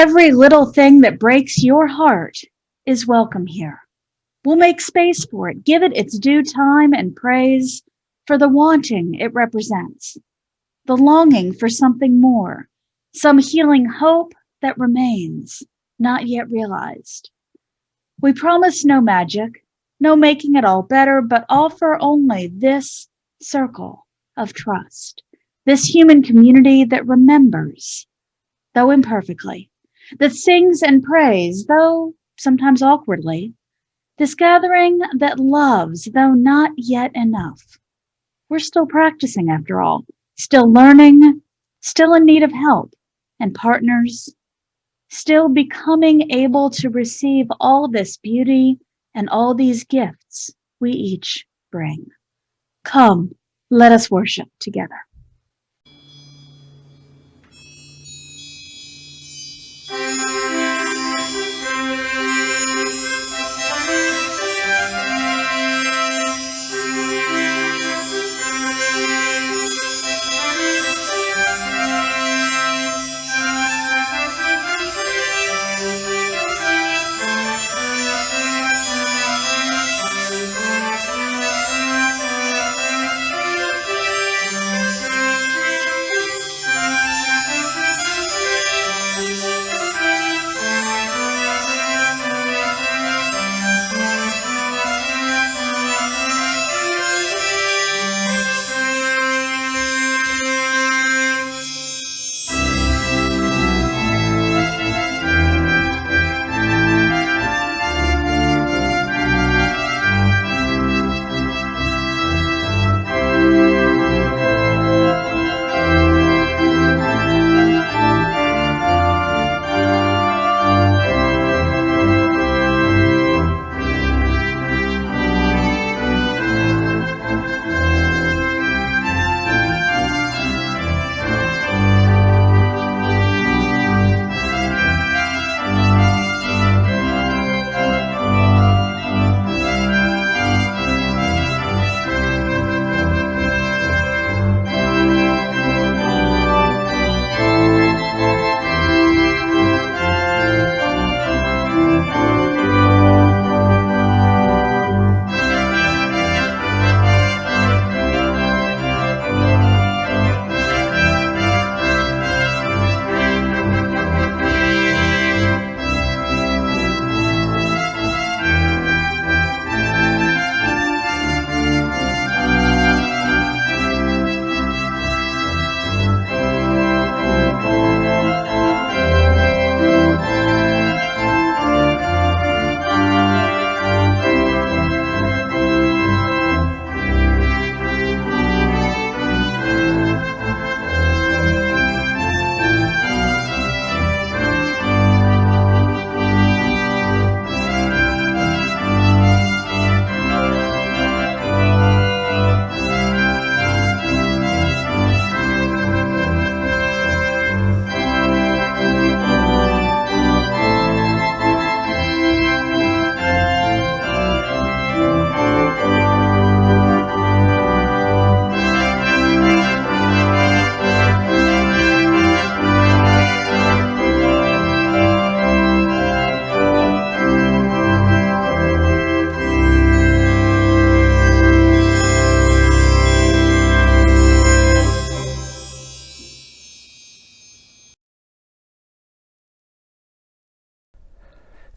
Every little thing that breaks your heart is welcome here. We'll make space for it, give it its due time and praise for the wanting it represents, the longing for something more, some healing hope that remains, not yet realized. We promise no magic, no making it all better, but offer only this circle of trust, this human community that remembers, though imperfectly, that sings and prays, though sometimes awkwardly, this gathering that loves, though not yet enough. We're still practicing, after all, still learning, still in need of help and partners, still becoming able to receive all this beauty and all these gifts we each bring. Come, let us worship together.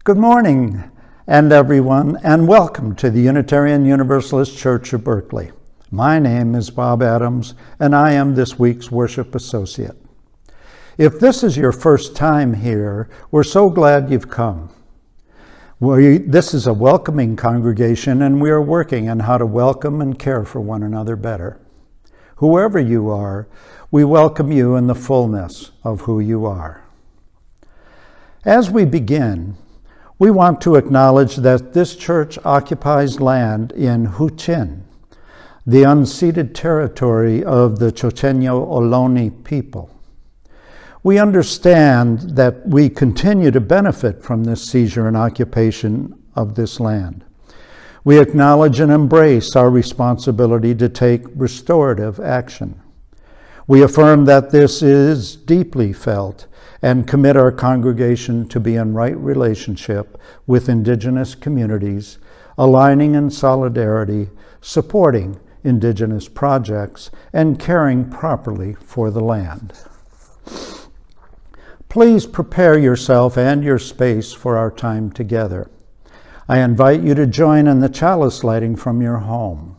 Good morning, everyone, and welcome to the Unitarian Universalist Church of Berkeley. My name is Bob Adams, and I am this week's worship associate. If this is your first time here, we're so glad you've come. This is a welcoming congregation, and we are working on how to welcome and care for one another better. Whoever you are, we welcome you in the fullness of who you are. As we begin, we want to acknowledge that this church occupies land in Huichin, the unceded territory of the Chochenyo Ohlone people. We understand that we continue to benefit from this seizure and occupation of this land. We acknowledge and embrace our responsibility to take restorative action. We affirm that this is deeply felt and commit our congregation to be in right relationship with Indigenous communities, aligning in solidarity, supporting Indigenous projects, and caring properly for the land. Please prepare yourself and your space for our time together. I invite you to join in the chalice lighting from your home.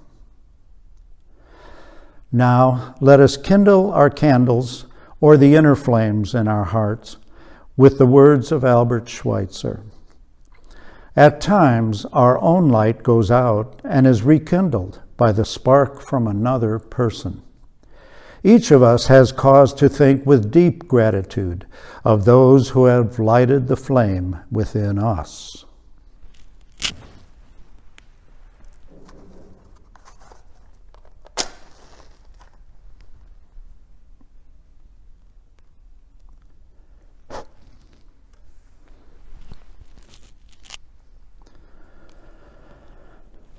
Now, let us kindle our candles or the inner flames in our hearts with the words of Albert Schweitzer. At times, our own light goes out and is rekindled by the spark from another person. Each of us has cause to think with deep gratitude of those who have lighted the flame within us.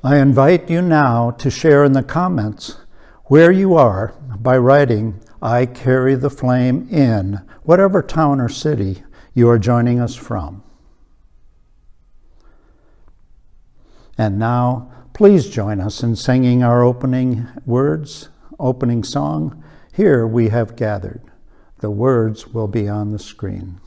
I invite you now to share in the comments where you are by writing, "I carry the flame" in whatever town or city you are joining us from. And now, please join us in singing our opening words, opening song, "Here We Have Gathered." The words will be on the screen.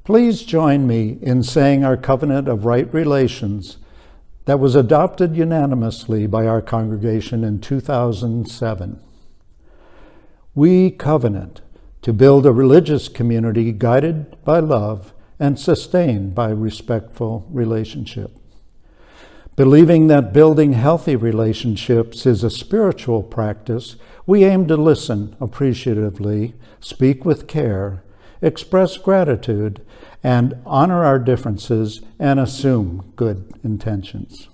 Please join me in saying our covenant of right relations that was adopted unanimously by our congregation in 2007. We covenant to build a religious community guided by love and sustained by respectful relationship. Believing that building healthy relationships is a spiritual practice, we aim to listen appreciatively, speak with care, express gratitude, and honor our differences and assume good intentions.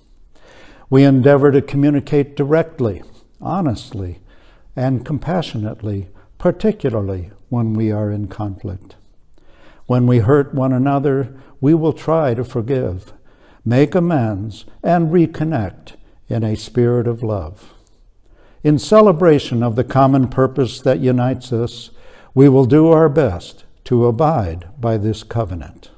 We endeavor to communicate directly, honestly, and compassionately, particularly when we are in conflict. When we hurt one another, we will try to forgive, make amends, and reconnect in a spirit of love. In celebration of the common purpose that unites us, we will do our best to abide by this covenant.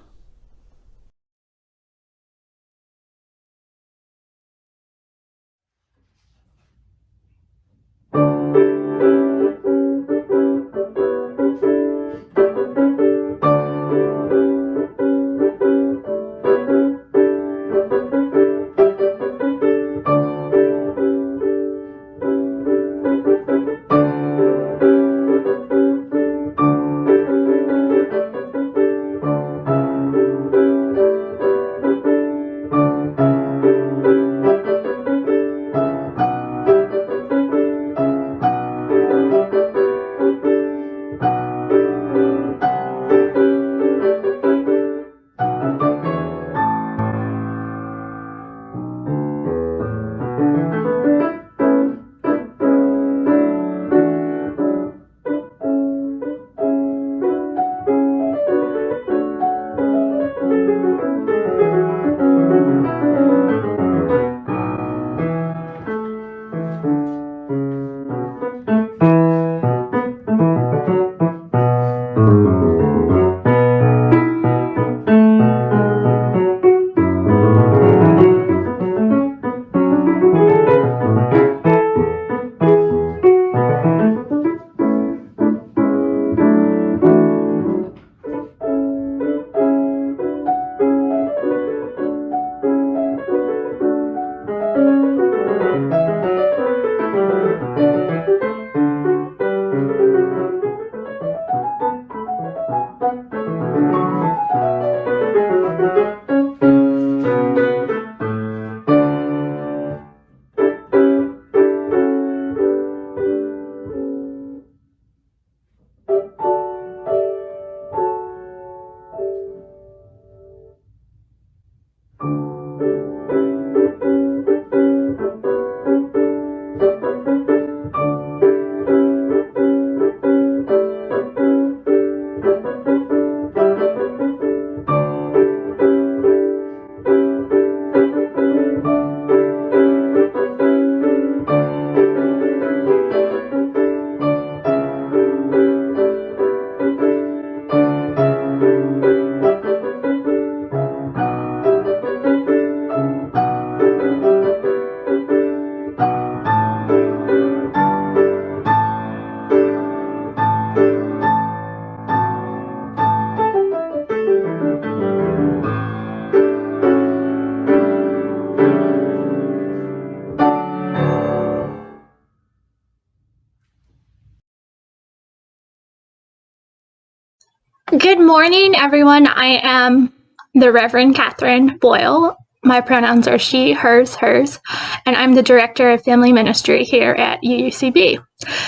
Good morning, everyone. I am the Reverend Catherine Boyle. My pronouns are she, hers, hers, and I'm the Director of Family Ministry here at UUCB.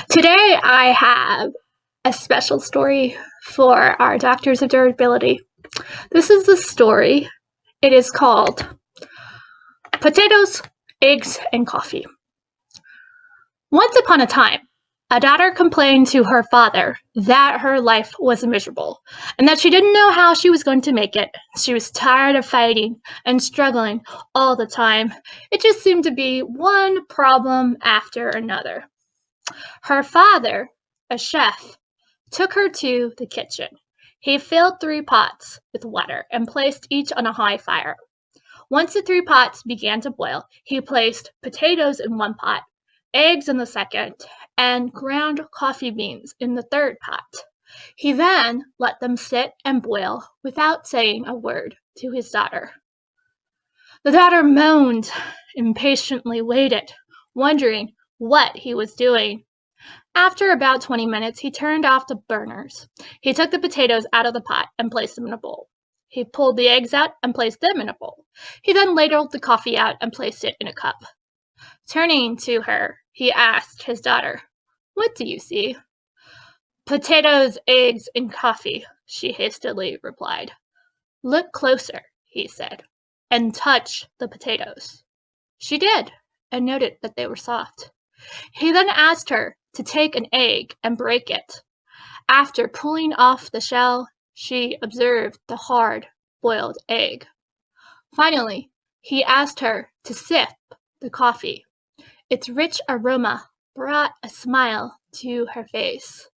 Today, I have a special story for our Doctors of Durability. This is the story. It is called Potatoes, Eggs, and Coffee. Once upon a time, a daughter complained to her father that her life was miserable and that she didn't know how she was going to make it. She was tired of fighting and struggling all the time. It just seemed to be one problem after another. Her father, a chef, took her to the kitchen. He filled 3 pots with water and placed each on a high fire. Once the 3 pots began to boil, he placed potatoes in 1 pot, eggs in the second, and ground coffee beans in the 3rd pot. He then let them sit and boil without saying a word to his daughter. The daughter moaned, impatiently waited, wondering what he was doing. After about 20 minutes, he turned off the burners. He took the potatoes out of the pot and placed them in a bowl. He pulled the eggs out and placed them in a bowl. He then ladled the coffee out and placed it in a cup. Turning to her, he asked his daughter, "What do you see?" "Potatoes, eggs, and coffee," she hastily replied. "Look closer," he said, "and touch the potatoes." She did, and noted that they were soft. He then asked her to take an egg and break it. After pulling off the shell, She observed the hard, boiled egg. Finally, he asked her to sip the coffee. Its rich aroma brought a smile to her face.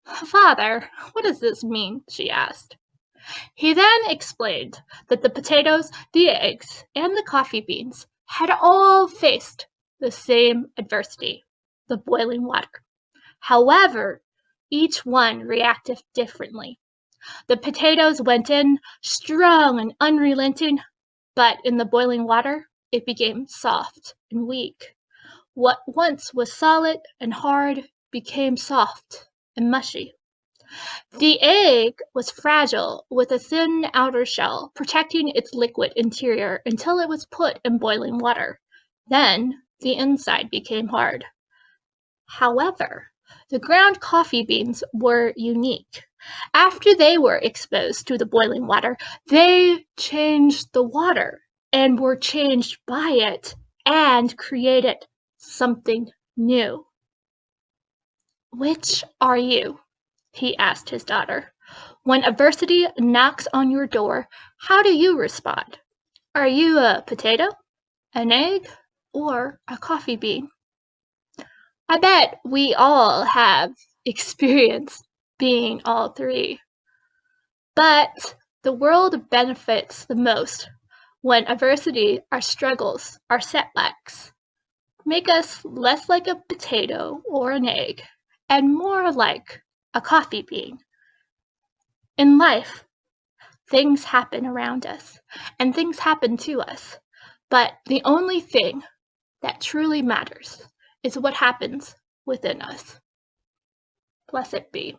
"Father, what does this mean?" she asked. He then explained that the potatoes, the eggs, and the coffee beans had all faced the same adversity, the boiling water. However, each one reacted differently. The potatoes went in strong and unrelenting, but in the boiling water, it became soft and weak. What once was solid and hard became soft and mushy. The egg was fragile, with a thin outer shell protecting its liquid interior until it was put in boiling water. Then the inside became hard. However, the ground coffee beans were unique. After they were exposed to the boiling water, they changed the water and were changed by it and created something new. "Which are you?" he asked his daughter. "When adversity knocks on your door, how do you respond? Are you a potato, an egg, or a coffee bean?" I bet we all have experienced being all three. But the world benefits the most when adversity, our struggles, our setbacks, make us less like a potato or an egg and more like a coffee bean. In life, things happen around us and things happen to us, but the only thing that truly matters is what happens within us. Blessed be.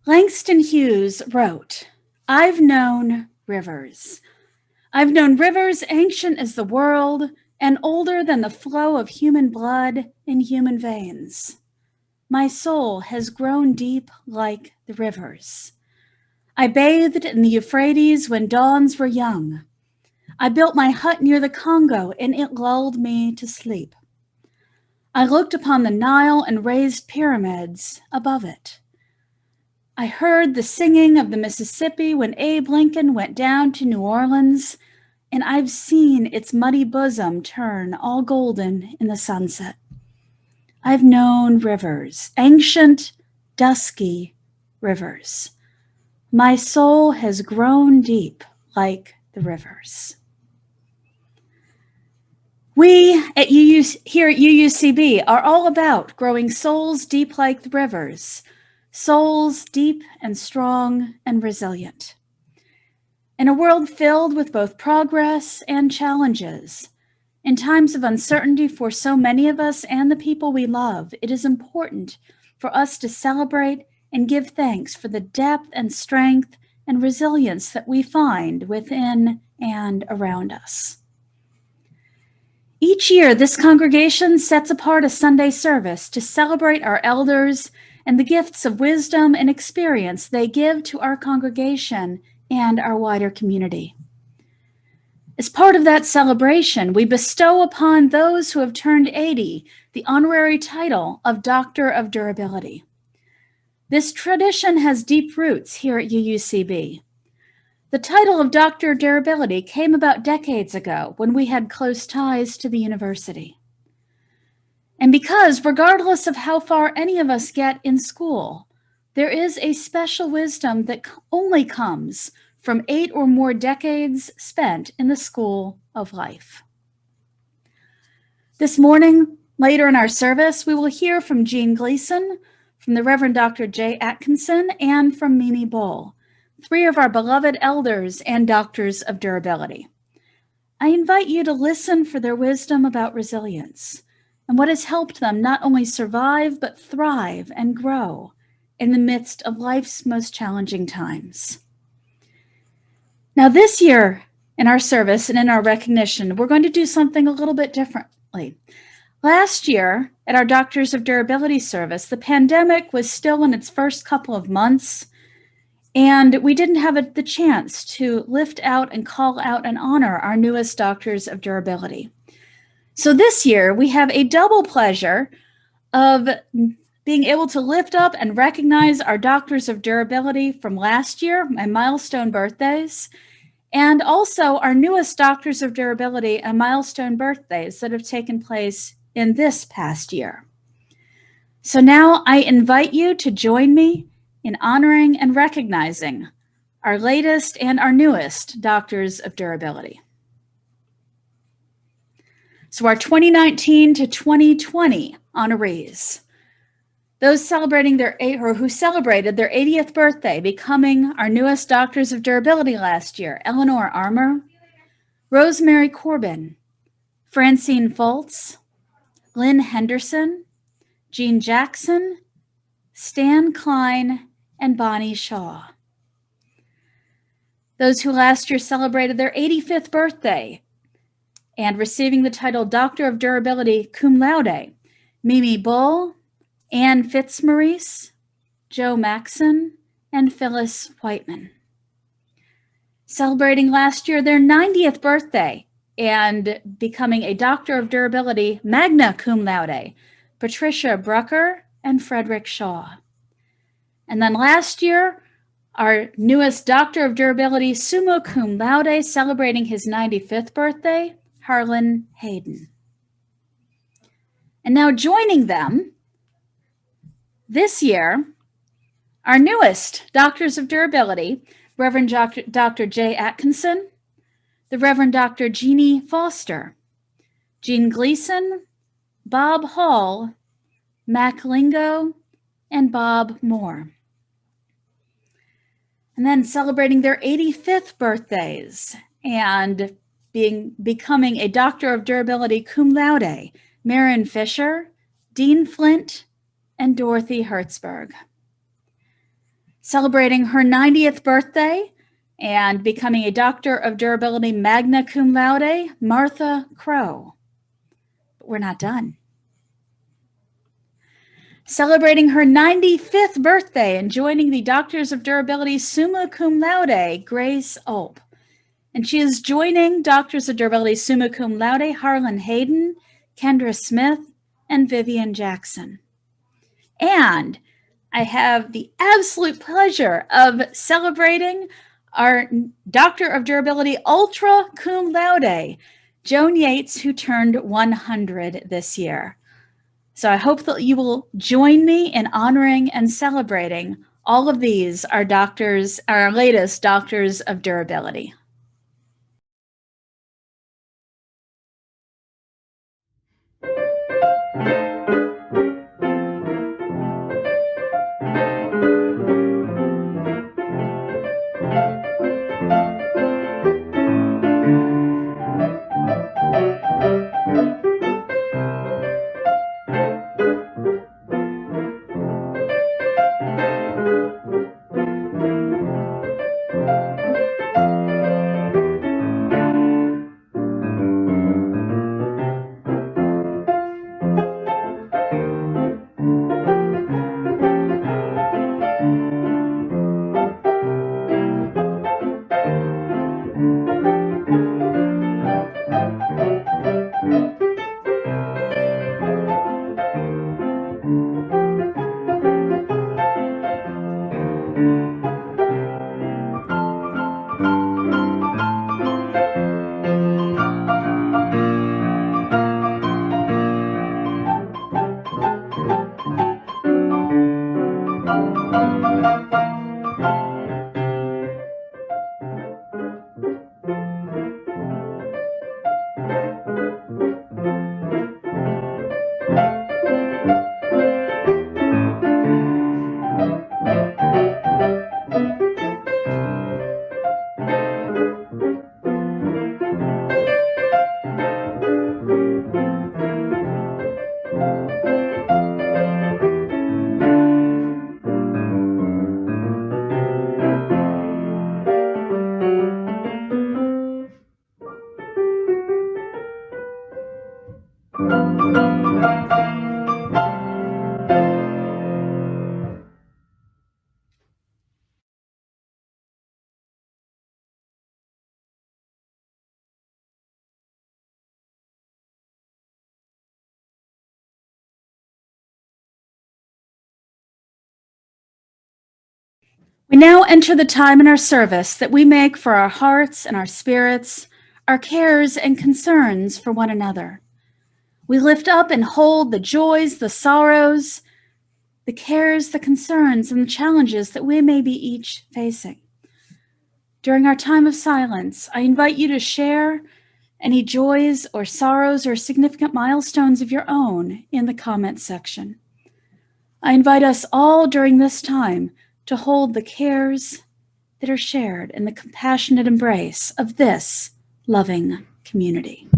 Langston Hughes wrote, "I've known rivers. I've known rivers ancient as the world and older than the flow of human blood in human veins. My soul has grown deep like the rivers. I bathed in the Euphrates when dawns were young. I built my hut near the Congo, and it lulled me to sleep. I looked upon the Nile and raised pyramids above it. I heard the singing of the Mississippi when Abe Lincoln went down to New Orleans, and I've seen its muddy bosom turn all golden in the sunset. I've known rivers, ancient, dusky rivers. My soul has grown deep like the rivers." We here at UUCB are all about growing souls deep like the rivers, souls deep and strong and resilient. In a world filled with both progress and challenges, in times of uncertainty for so many of us and the people we love, it is important for us to celebrate and give thanks for the depth and strength and resilience that we find within and around us. Each year, this congregation sets apart a Sunday service to celebrate our elders and the gifts of wisdom and experience they give to our congregation and our wider community. As part of that celebration, we bestow upon those who have turned 80 the honorary title of Doctor of Durability. This tradition has deep roots here at UUCB. The title of Doctor of Durability came about decades ago when we had close ties to the university. And because, regardless of how far any of us get in school, there is a special wisdom that only comes from 8 or more decades spent in the school of life. This morning, later in our service, we will hear from Jean Gleason, from the Reverend Dr. Jay Atkinson, and from Mimi Bull, 3 of our beloved elders and doctors of durability. I invite you to listen for their wisdom about resilience and what has helped them not only survive, but thrive and grow in the midst of life's most challenging times. Now, this year in our service and in our recognition, we're going to do something a little bit differently. Last year at our Doctors of Durability service, the pandemic was still in its first couple of months, and we didn't have the chance to lift out and call out and honor our newest Doctors of Durability. So this year, we have a double pleasure of being able to lift up and recognize our Doctors of Durability from last year, my milestone birthdays, and also our newest Doctors of Durability and milestone birthdays that have taken place in this past year. So now I invite you to join me in honoring and recognizing our latest and our newest Doctors of Durability. So our 2019 to 2020 honorees, those celebrating who celebrated their 80th birthday, becoming our newest Doctors of Durability last year: Eleanor Armour, Rosemary Corbin, Francine Foltz, Lynn Henderson, Jean Jackson, Stan Klein, and Bonnie Shaw. Those who last year celebrated their 85th birthday and receiving the title Doctor of Durability cum laude: Mimi Bull, Anne Fitzmaurice, Joe Maxon, and Phyllis Whiteman. Celebrating last year their 90th birthday and becoming a Doctor of Durability magna cum laude: Patricia Brucker and Frederick Shaw. And then last year, our newest Doctor of Durability summa cum laude, celebrating his 95th birthday, Harlan Hayden. And now joining them this year, our newest Doctors of Durability, Reverend Dr. Jay Atkinson, the Reverend Dr. Jeannie Foster, Jean Gleason, Bob Hall, Mac Lingo, and Bob Moore. And then celebrating their 85th birthdays and becoming a Doctor of Durability cum laude, Marion Fisher, Dean Flint, and Dorothy Hertzberg. Celebrating her 90th birthday and becoming a Doctor of Durability magna cum laude, Martha Crow. But we're not done. Celebrating her 95th birthday and joining the Doctors of Durability summa cum laude, Grace Ulp. And she is joining Doctors of Durability summa cum laude, Harlan Hayden, Kendra Smith, and Vivian Jackson. And I have the absolute pleasure of celebrating our Doctor of Durability ultra cum laude, Joan Yates, who turned 100 this year. So I hope that you will join me in honoring and celebrating all of these, our latest Doctors of Durability. We now enter the time in our service that we make for our hearts and our spirits, our cares and concerns for one another. We lift up and hold the joys, the sorrows, the cares, the concerns, and the challenges that we may be each facing. During our time of silence, I invite you to share any joys or sorrows or significant milestones of your own in the comment section. I invite us all during this time to hold the cares that are shared in the compassionate embrace of this loving community.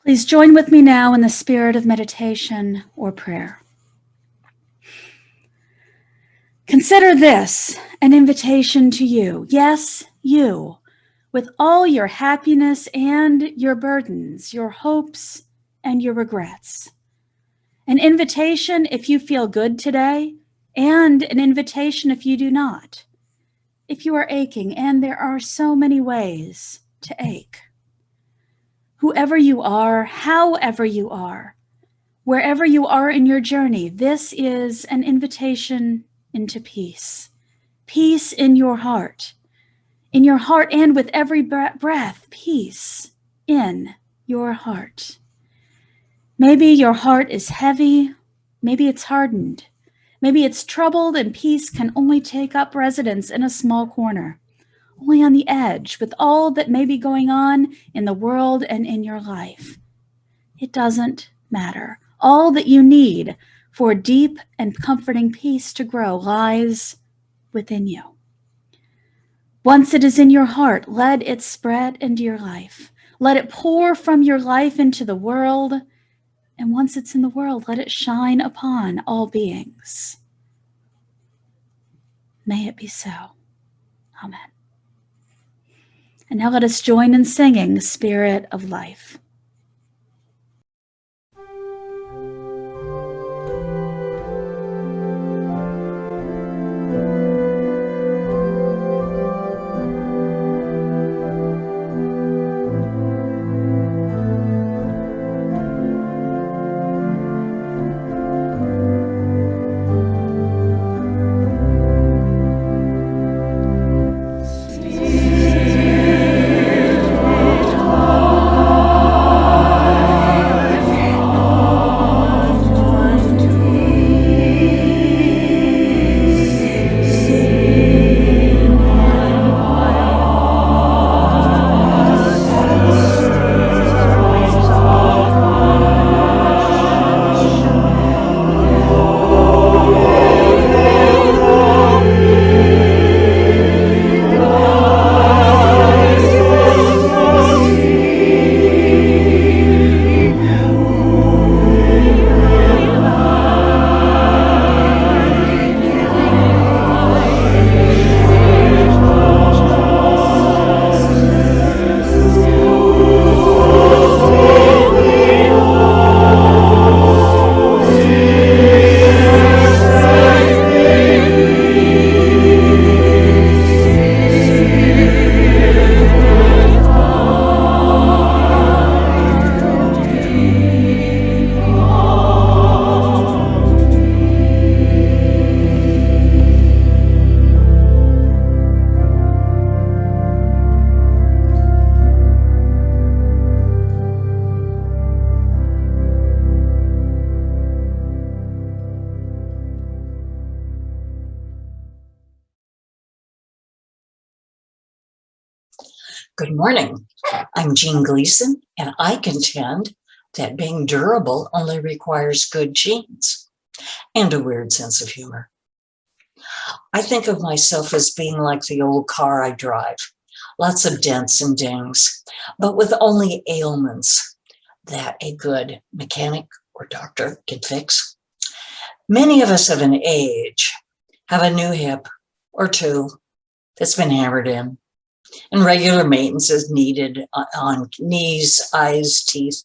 Please join with me now in the spirit of meditation or prayer. Consider this an invitation to you. Yes, you, with all your happiness and your burdens, your hopes and your regrets. An invitation if you feel good today, and an invitation if you do not. If you are aching, and there are so many ways to ache. Whoever you are, however you are, wherever you are in your journey, this is an invitation into peace. Peace in your heart and with every breath, peace in your heart. Maybe your heart is heavy, maybe it's hardened, maybe it's troubled and peace can only take up residence in a small corner. Only on the edge with all that may be going on in the world and in your life. It doesn't matter. All that you need for deep and comforting peace to grow lies within you. Once it is in your heart, let it spread into your life. Let it pour from your life into the world. And once it's in the world, let it shine upon all beings. May it be so. Amen. And now let us join in singing Spirit of Life. Spirit Good morning. I'm Jean Gleason, and I contend that being durable only requires good genes and a weird sense of humor. I think of myself as being like the old car I drive, lots of dents and dings, but with only ailments that a good mechanic or doctor can fix. Many of us of an age have a new hip or two that's been hammered in, and regular maintenance is needed on knees, eyes, teeth.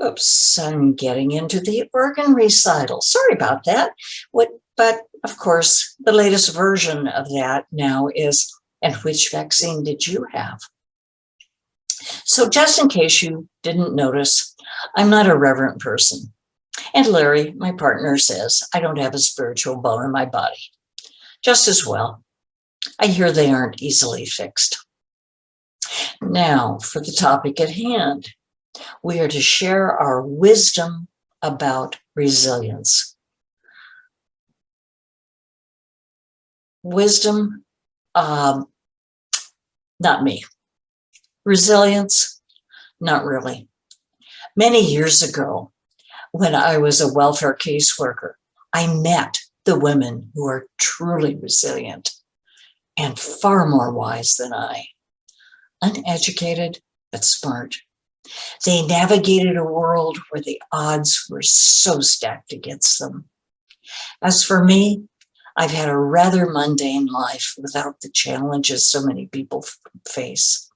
Oops, I'm getting into the organ recital. Sorry about that. But of course, the latest version of that now is, and which vaccine did you have? So just in case you didn't notice, I'm not a reverent person. And Larry, my partner, says I don't have a spiritual bone in my body. Just as well. I hear they aren't easily fixed. Now, for the topic at hand, we are to share our wisdom about resilience. Wisdom, not me. Resilience, not really. Many years ago, when I was a welfare caseworker, I met the women who are truly resilient and far more wise than I. Uneducated, but smart. They navigated a world where the odds were so stacked against them. As for me, I've had a rather mundane life without the challenges so many people face.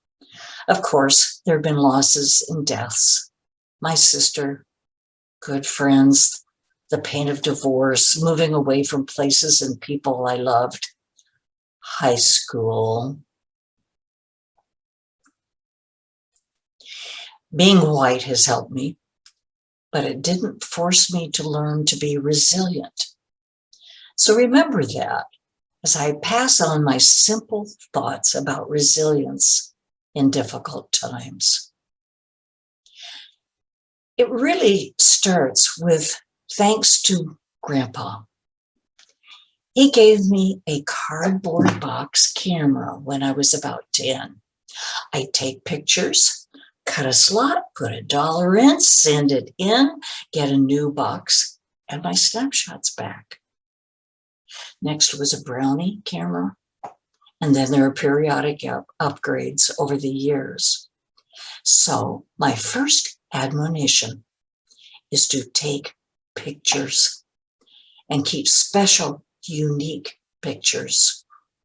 Of course, there have been losses and deaths. My sister, good friends, the pain of divorce, moving away from places and people I loved, high school. Being white has helped me, but it didn't force me to learn to be resilient. So remember that as I pass on my simple thoughts about resilience in difficult times. It really starts with thanks to Grandpa. He gave me a cardboard box camera when I was about 10. I'd take pictures, cut a slot, put $1 in, send it in, get a new box, and my snapshots back. Next was a Brownie camera, and then there are periodic upgrades over the years. So my first admonition is to take pictures and keep special, unique pictures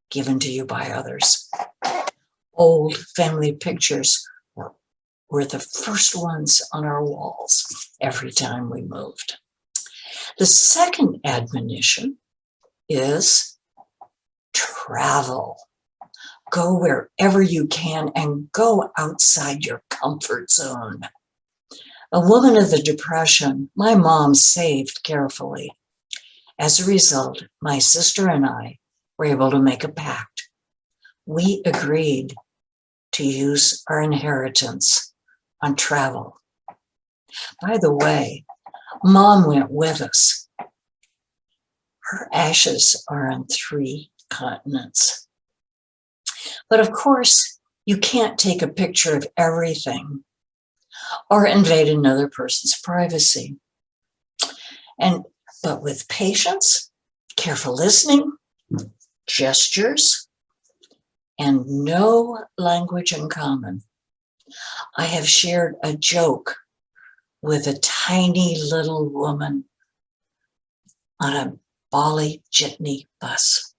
given to you by others. Old family pictures were the first ones on our walls every time we moved. The second admonition is travel. Go wherever you can and go outside your comfort zone. A woman of the Depression, my mom saved carefully. As a result, my sister and I were able to make a pact. We agreed to use our inheritance on travel. By the way, Mom went with us. Her ashes are on 3 continents. But of course, you can't take a picture of everything or invade another person's privacy. But with patience, careful listening, gestures, and no language in common, I have shared a joke with a tiny little woman on a Bali jitney bus.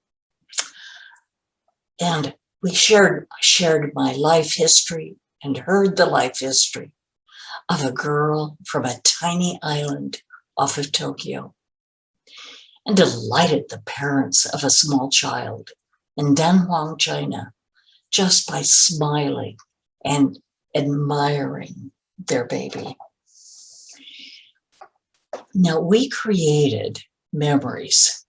And we shared my life history and heard the life history of a girl from a tiny island off of Tokyo, and delighted the parents of a small child in Danhuang, China, just by smiling and admiring their baby. Now, we created memories.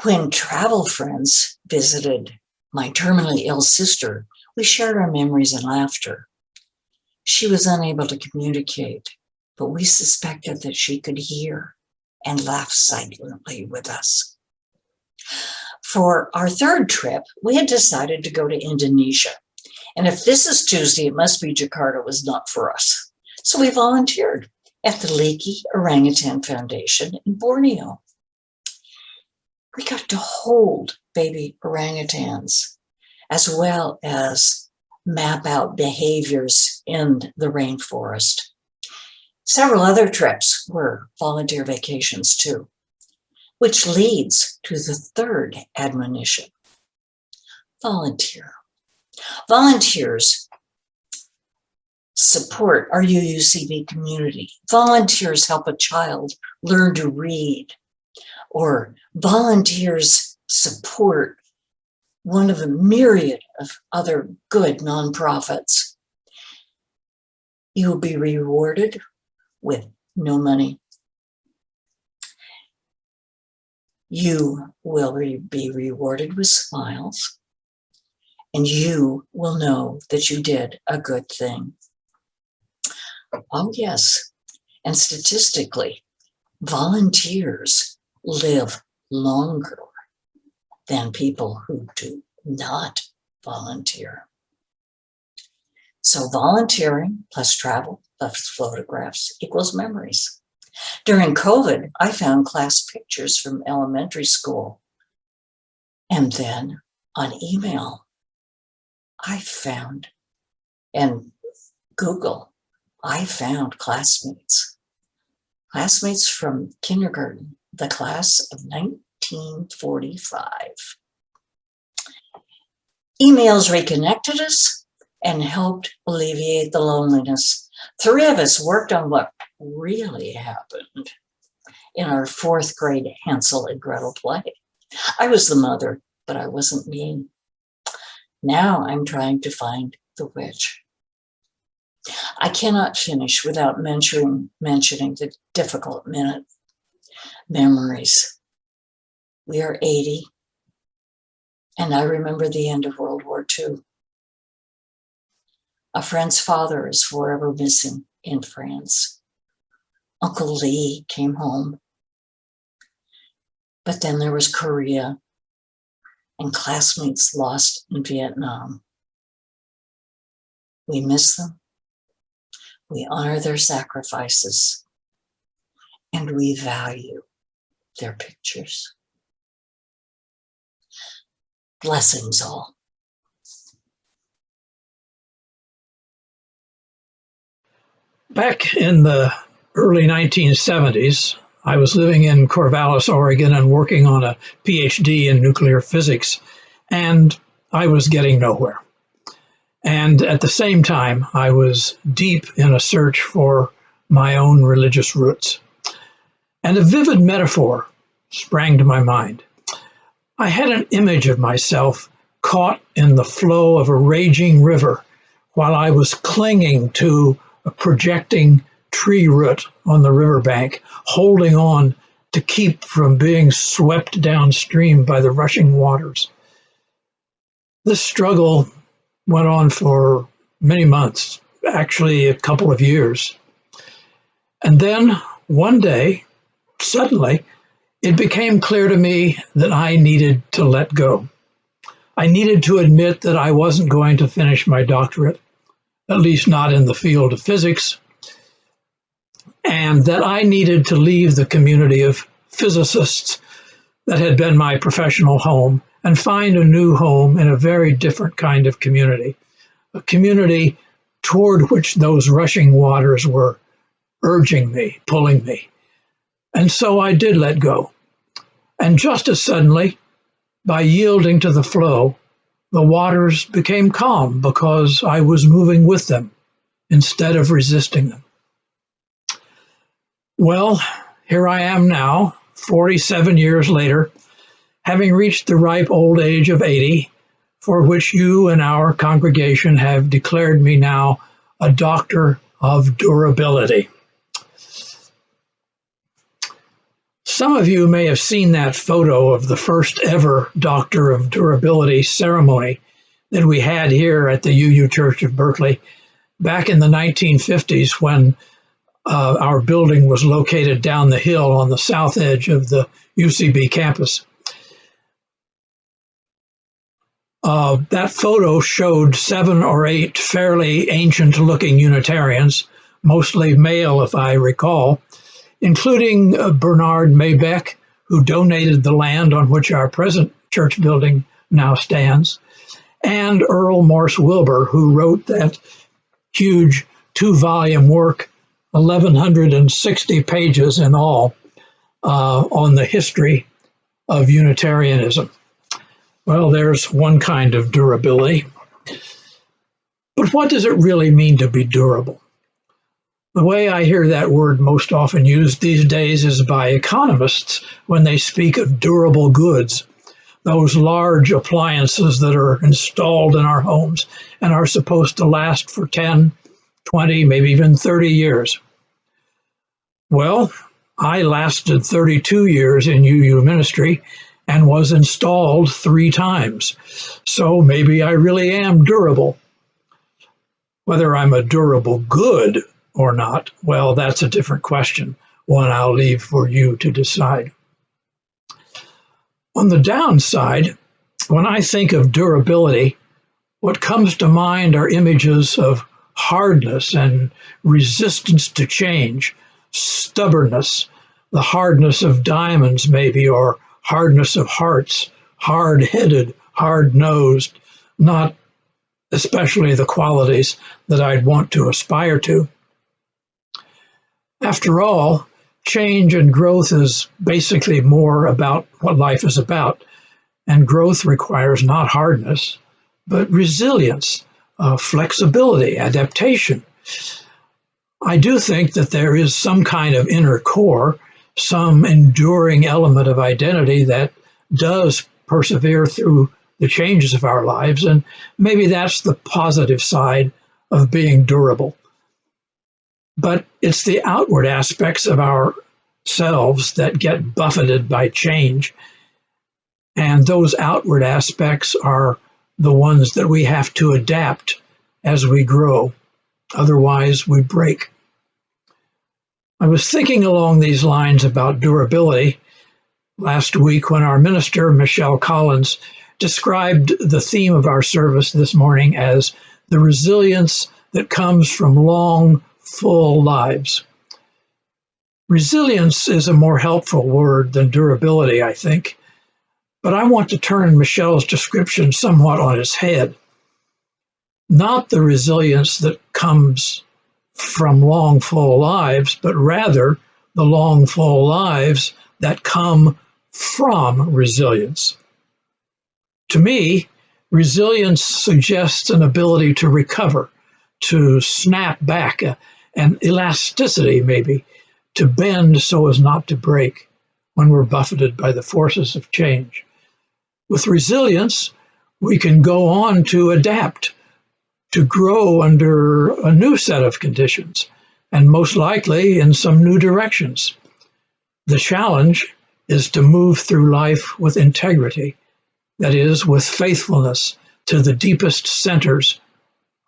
When travel friends visited my terminally ill sister, we shared our memories and laughter. She was unable to communicate, but we suspected that she could hear and laugh silently with us. For our third trip, we had decided to go to Indonesia. And if this is Tuesday, it must be Jakarta was not for us. So we volunteered at the Leaky Orangutan Foundation in Borneo. We got to hold baby orangutans as well as map out behaviors in the rainforest. Several other trips were volunteer vacations too, which leads to the third admonition. Volunteer. Volunteers support our UUCB community. Volunteers help a child learn to read, or volunteers support one of a myriad of other good nonprofits. You will be rewarded with no money. You will be rewarded with smiles, and you will know that you did a good thing. Oh, yes. And statistically, volunteers live longer than people who do not volunteer. So volunteering plus travel plus photographs equals memories. During COVID, I found class pictures from elementary school. And then on email, I found, and Google, I found classmates from kindergarten, the class of 1945. Emails reconnected us and helped alleviate the loneliness. 3 of us worked on what really happened in our 4th grade Hansel and Gretel play. I was the mother, but I wasn't mean. Now I'm trying to find the witch. I cannot finish without mentioning the difficult minute memories. We are 80, and I remember the end of World War II. A friend's father is forever missing in France. Uncle Lee came home. But then there was Korea and classmates lost in Vietnam. We miss them. We honor their sacrifices, and we value their pictures. Blessings all. Back in the early 1970s, I was living in Corvallis, Oregon, and working on a PhD in nuclear physics, and I was getting nowhere. And at the same time, I was deep in a search for my own religious roots. And a vivid metaphor sprang to my mind. I had an image of myself caught in the flow of a raging river while I was clinging to a projecting tree root on the riverbank, holding on to keep from being swept downstream by the rushing waters. This struggle went on for many months, actually a couple of years. And then one day, suddenly, it became clear to me that I needed to let go. I needed to admit that I wasn't going to finish my doctorate, at least not in the field of physics, and that I needed to leave the community of physicists that had been my professional home and find a new home in a very different kind of community, a community toward which those rushing waters were urging me, pulling me. And so I did let go. And just as suddenly, by yielding to the flow, the waters became calm because I was moving with them instead of resisting them. Well, here I am now, 47 years later, having reached the ripe old age of 80, for which you and our congregation have declared me now a doctor of durability. Some of you may have seen that photo of the first ever Doctor of Durability ceremony that we had here at the UU Church of Berkeley back in the 1950s when our building was located down the hill on the south edge of the UCB campus. That photo showed 7 or 8 fairly ancient-looking Unitarians, mostly male if I recall, including Bernard Maybeck, who donated the land on which our present church building now stands, and Earl Morse Wilbur, who wrote that huge 2-volume work, 1,160 pages in all, on the history of Unitarianism. Well, there's one kind of durability. But what does it really mean to be durable? The way I hear that word most often used these days is by economists when they speak of durable goods, those large appliances that are installed in our homes and are supposed to last for 10, 20, maybe even 30 years. Well, I lasted 32 years in UU ministry and was installed 3 times. So maybe I really am durable. Whether I'm a durable good or not, well, that's a different question, one I'll leave for you to decide. On the downside, when I think of durability, what comes to mind are images of hardness and resistance to change, stubbornness, the hardness of diamonds maybe, or hardness of hearts, hard-headed, hard-nosed, not especially the qualities that I'd want to aspire to. After all, change and growth is basically more about what life is about, and growth requires not hardness, but resilience, flexibility, adaptation. I do think that there is some kind of inner core, some enduring element of identity that does persevere through the changes of our lives, and maybe that's the positive side of being durable. But it's the outward aspects of ourselves that get buffeted by change, and those outward aspects are the ones that we have to adapt as we grow. Otherwise, we break. I was thinking along these lines about durability last week when our minister, Michelle Collins, described the theme of our service this morning as the resilience that comes from long, full lives. Resilience is a more helpful word than durability, I think, but I want to turn Michelle's description somewhat on its head. Not the resilience that comes from long, full lives, but rather the long, full lives that come from resilience. To me, resilience suggests an ability to recover, to snap back, an elasticity maybe, to bend so as not to break when we're buffeted by the forces of change. With resilience, we can go on to adapt, to grow under a new set of conditions, and most likely in some new directions. The challenge is to move through life with integrity, that is, with faithfulness to the deepest centers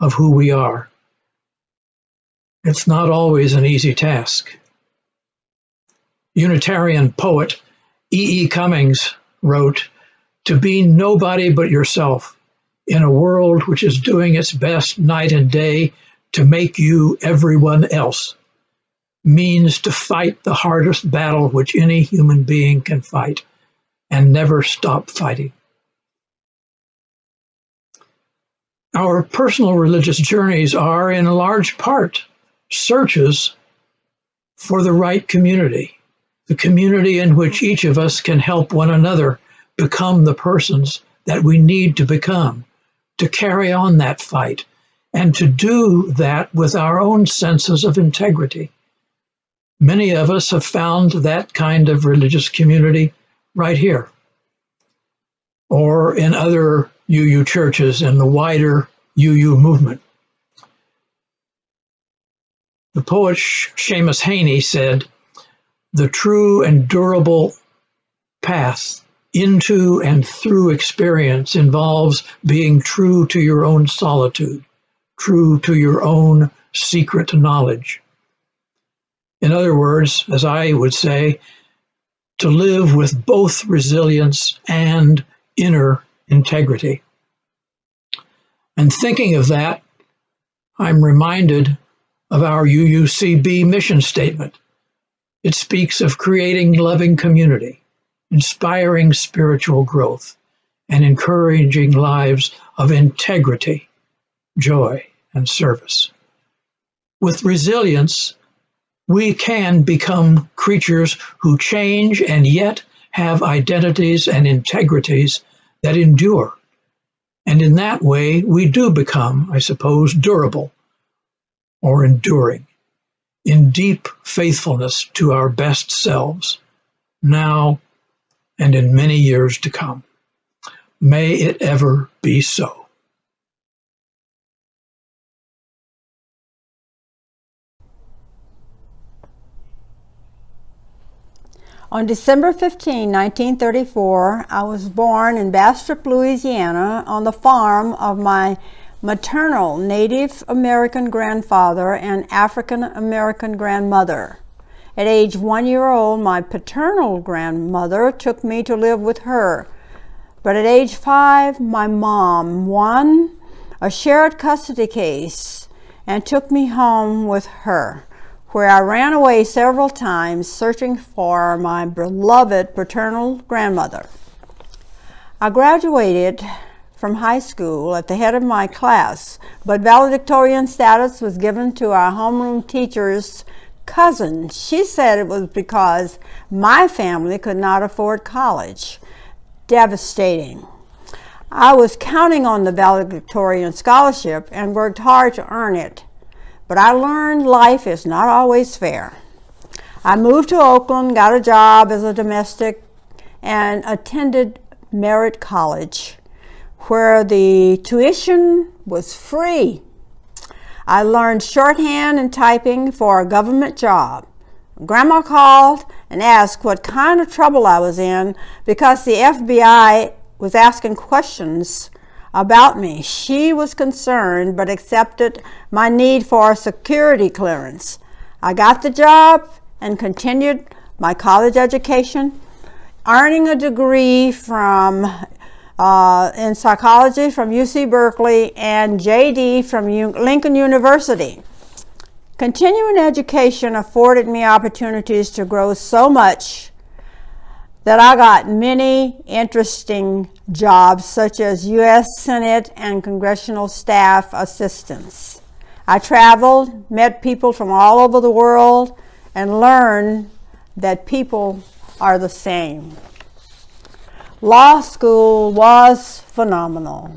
of who we are. It's not always an easy task. Unitarian poet E. E. Cummings wrote, "To be nobody but yourself in a world which is doing its best night and day to make you everyone else means to fight the hardest battle which any human being can fight and never stop fighting." Our personal religious journeys are, in large part, searches for the right community, the community in which each of us can help one another become the persons that we need to become, to carry on that fight, and to do that with our own senses of integrity. Many of us have found that kind of religious community right here, or in other UU churches in the wider UU movement. The poet Seamus Heaney said, "The true and durable path into and through experience involves being true to your own solitude, true to your own secret knowledge." In other words, as I would say, to live with both resilience and inner integrity. And thinking of that, I'm reminded of our UUCB mission statement. It speaks of creating loving community, inspiring spiritual growth, and encouraging lives of integrity, joy, and service. With resilience, we can become creatures who change and yet have identities and integrities that endure. And in that way, we do become, I suppose, durable or enduring in deep faithfulness to our best selves, now and in many years to come. May it ever be so. On December 15, 1934, I was born in Bastrop, Louisiana, on the farm of my maternal Native American grandfather and African American grandmother. At age 1 year old, my paternal grandmother took me to live with her. But at age 5, my mom won a shared custody case and took me home with her, where I ran away several times searching for my beloved paternal grandmother. I graduated from high school at the head of my class, but valedictorian status was given to our homeroom teacher's cousin. She said it was because my family could not afford college. Devastating. I was counting on the valedictorian scholarship and worked hard to earn it. But I learned life is not always fair. I moved to Oakland, got a job as a domestic, and attended Merritt College, where the tuition was free. I learned shorthand and typing for a government job. Grandma called and asked what kind of trouble I was in because the FBI was asking questions about me. She was concerned but accepted my need for a security clearance. I got the job and continued my college education, earning a degree from in psychology from UC Berkeley and JD from Lincoln University. Continuing education afforded me opportunities to grow so much that I got many interesting jobs, such as U.S. Senate and congressional staff assistants. I traveled, met people from all over the world, and learned that people are the same. Law school was phenomenal.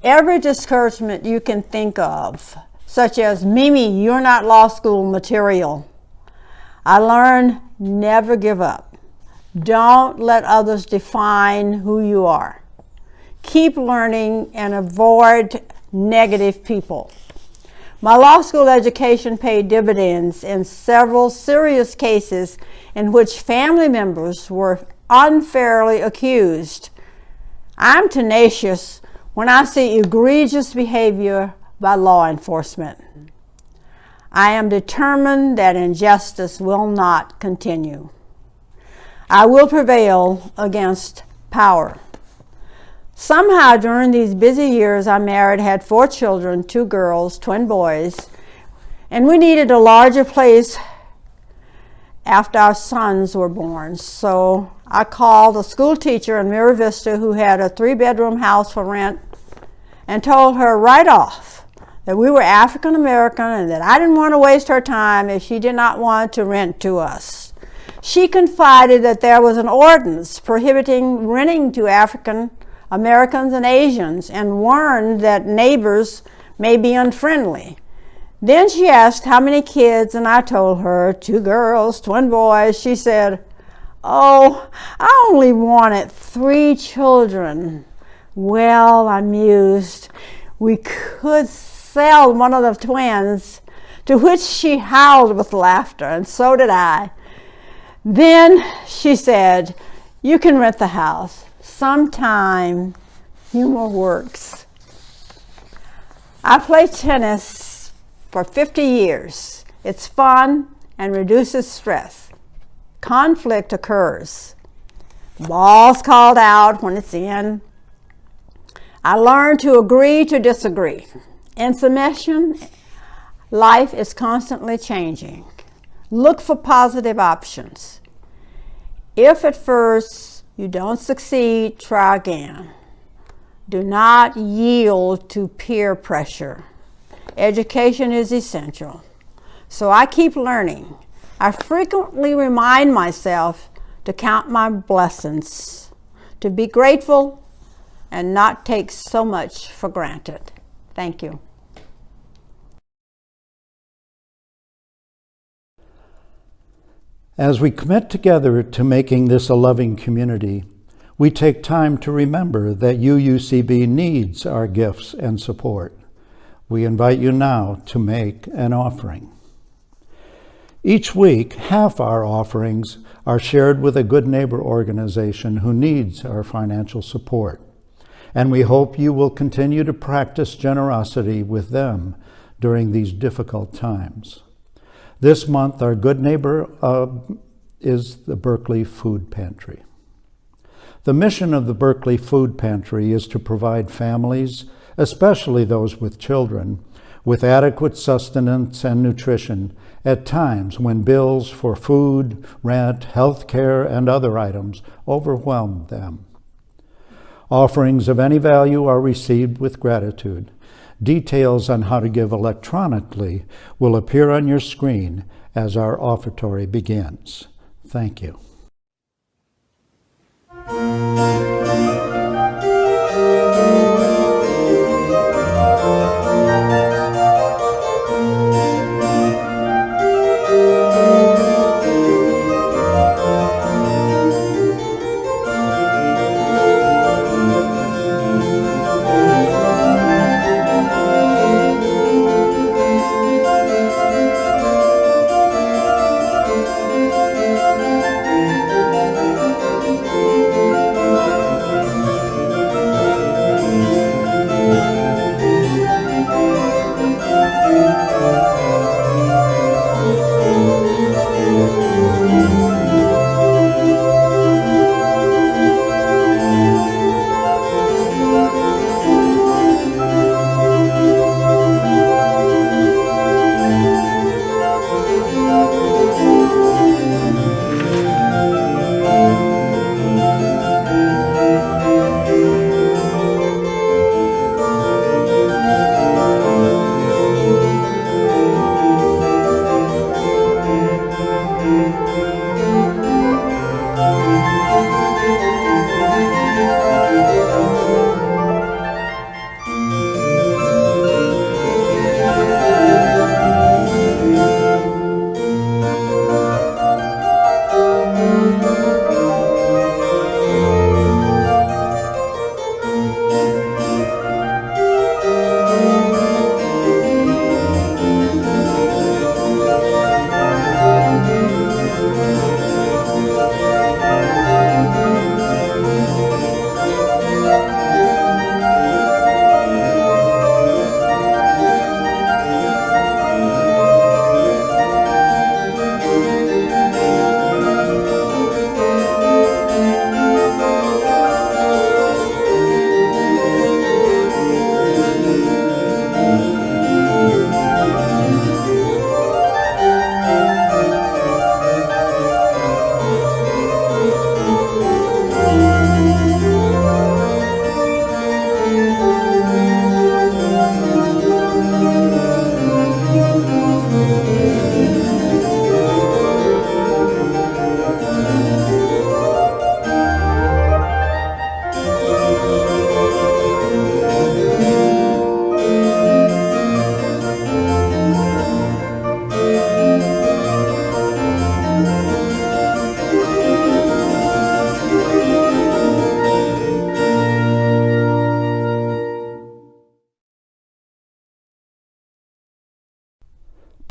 Every discouragement you can think of, such as, Mimi, you're not law school material. I learned never give up. Don't let others define who you are. Keep learning and avoid negative people. My law school education paid dividends in several serious cases in which family members were unfairly accused. I'm tenacious when I see egregious behavior by law enforcement. I am determined that injustice will not continue. I will prevail against power. Somehow during these busy years I married, had 4 children, 2 girls, twin boys, and we needed a larger place after our sons were born. So I called a school teacher in Mira Vista who had a 3-bedroom house for rent and told her right off that we were African American and that I didn't want to waste her time if she did not want to rent to us. She confided that there was an ordinance prohibiting renting to African Americans and Asians and warned that neighbors may be unfriendly. Then she asked how many kids, and I told her 2 girls, twin boys. She said, "Oh, I only wanted 3 children." Well, I mused, we could sell one of the twins, to which she howled with laughter, and so did I. Then she said, "You can rent the house. Sometime humor works." I played tennis for 50 years. It's fun and reduces stress. Conflict occurs. Ball's called out when it's in. I learned to agree to disagree. In submission, life is constantly changing. Look for positive options. If at first you don't succeed, try again. Do not yield to peer pressure. Education is essential. So I keep learning. I frequently remind myself to count my blessings, to be grateful, and not take so much for granted. Thank you. As we commit together to making this a loving community, we take time to remember that UUCB needs our gifts and support. We invite you now to make an offering. Each week, half our offerings are shared with a good neighbor organization who needs our financial support. And we hope you will continue to practice generosity with them during these difficult times. This month, our good neighbor is the Berkeley Food Pantry. The mission of the Berkeley Food Pantry is to provide families, especially those with children, with adequate sustenance and nutrition at times when bills for food, rent, health care, and other items overwhelm them. Offerings of any value are received with gratitude. Details on how to give electronically will appear on your screen as our offertory begins. Thank you.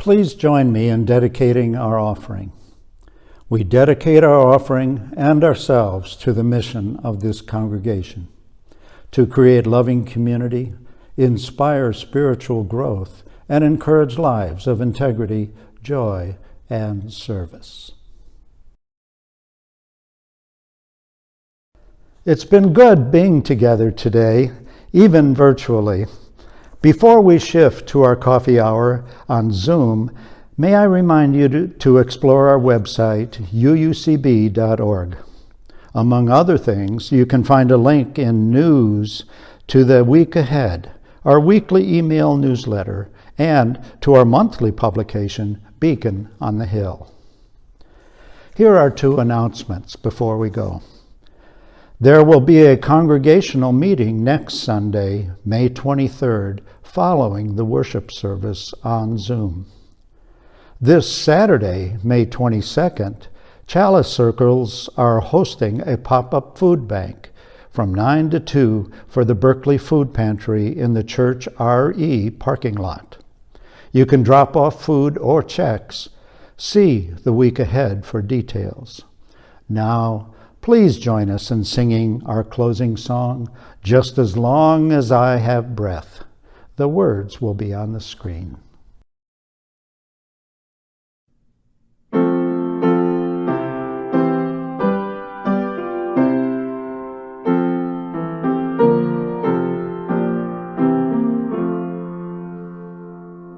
Please join me in dedicating our offering. We dedicate our offering and ourselves to the mission of this congregation, to create loving community, inspire spiritual growth, and encourage lives of integrity, joy, and service. It's been good being together today even virtually. Before we shift to our coffee hour on Zoom, may I remind you to explore our website, uucb.org. Among other things, you can find a link in News to the week ahead, our weekly email newsletter, and to our monthly publication, Beacon on the Hill. Here are two announcements before we go. There will be a congregational meeting next Sunday, May 23rd, following the worship service on Zoom. This Saturday, May 22nd, Chalice Circles are hosting a pop-up food bank from 9 to 2 for the Berkeley Food Pantry in the Church RE parking lot. You can drop off food or checks. See the week ahead for details. Now, please join us in singing our closing song, Just as Long as I Have Breath. The words will be on the screen.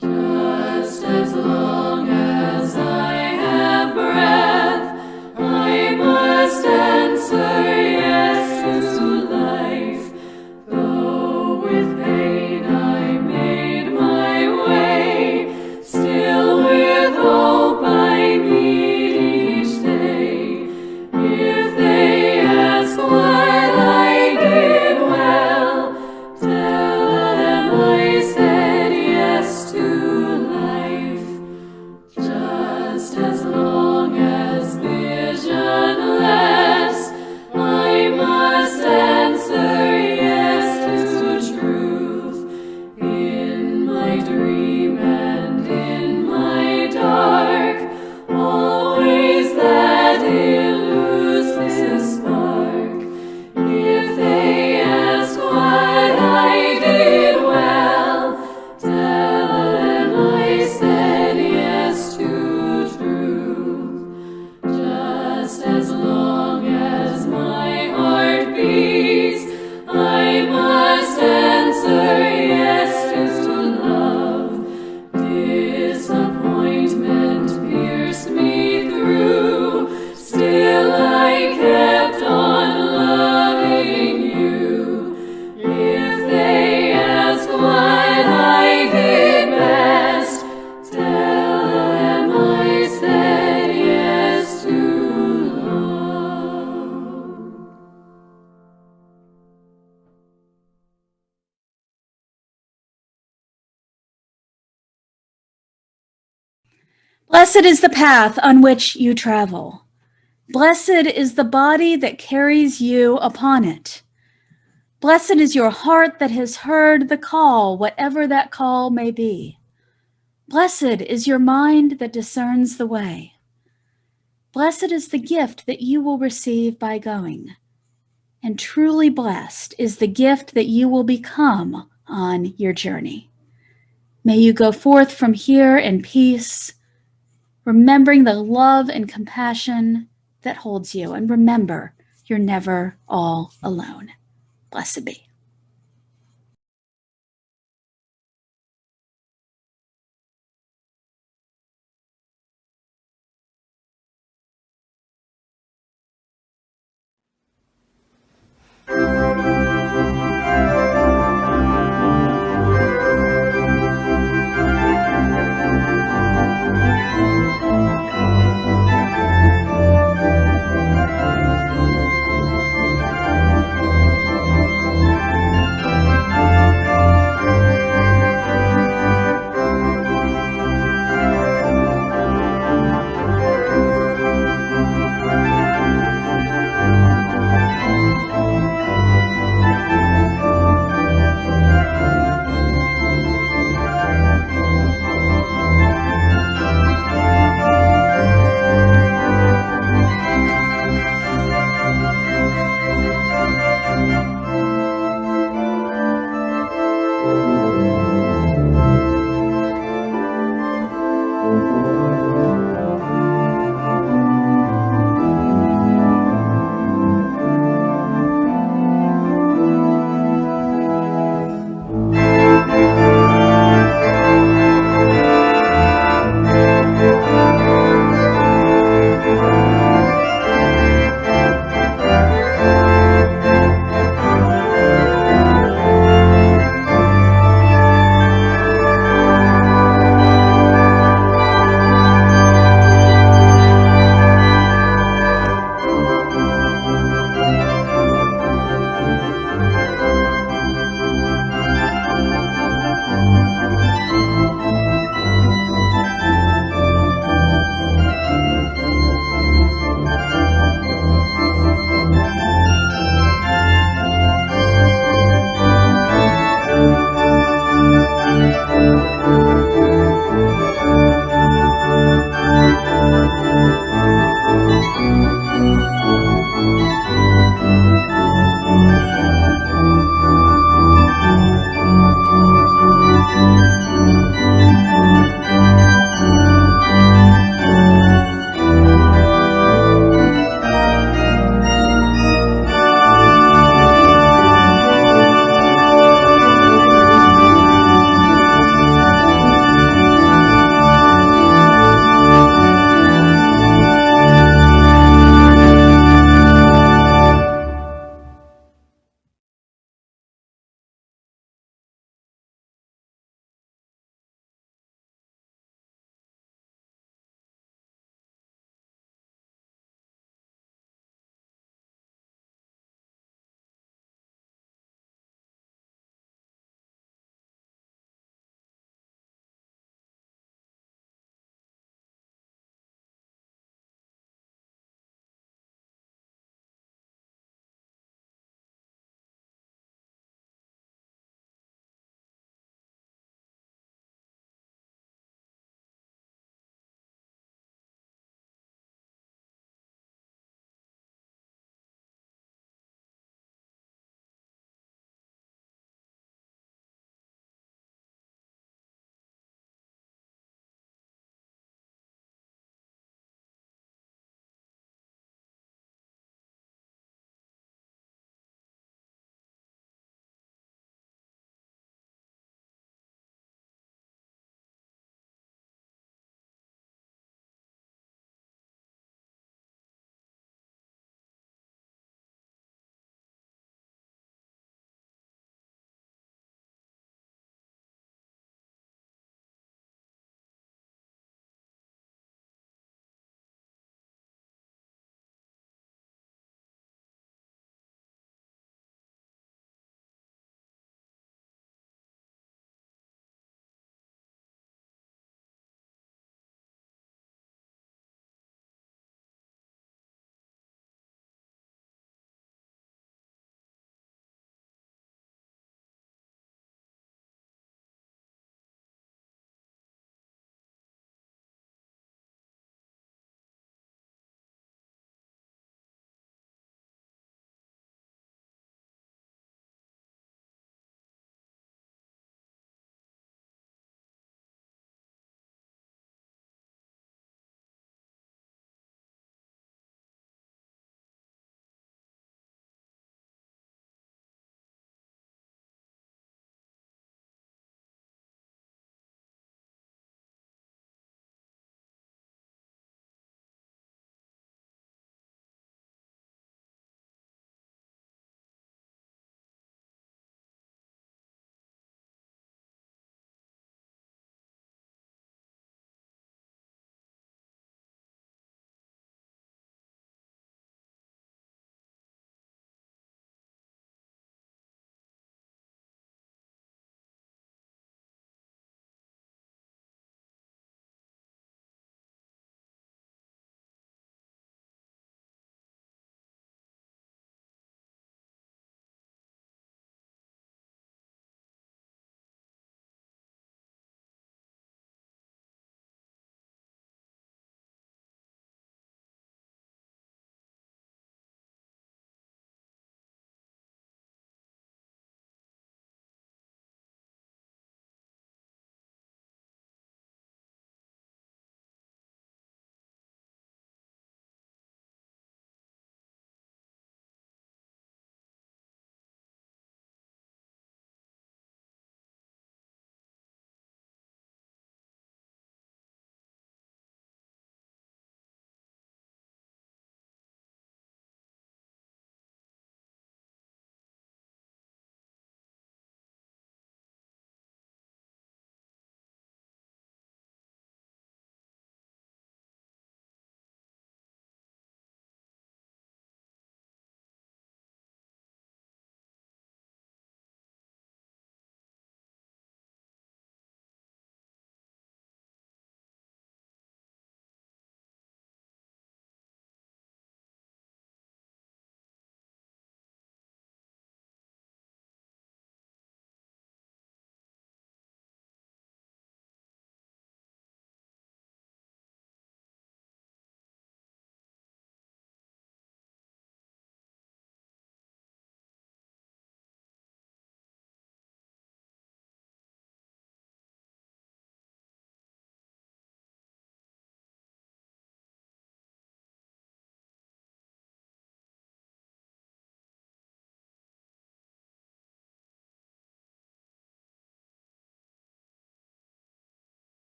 Just as long as I have breath, I must answer yes to life. Though with pain I made my way, still with hope I meet each day. If they ask what I did well, tell them I said yes to life. Just as long as vision lasts, I must answer yes to truth. In my dream and in my dark, always that elusive spark. If they ask what I did well, tell them I said yes to truth. Just as long as my heart beats, I must answer yes to love. Disappointment pierced me through, still I kept on loving you. If they ask what I did best, tell them I said yes to love. Blessed is the path on which you travel. Blessed is the body that carries you upon it. Blessed is your heart that has heard the call, whatever that call may be. Blessed is your mind that discerns the way. Blessed is the gift that you will receive by going. And truly blessed is the gift that you will become on your journey. May you go forth from here in peace, remembering the love and compassion that holds you. And remember, you're never all alone. Blessed be.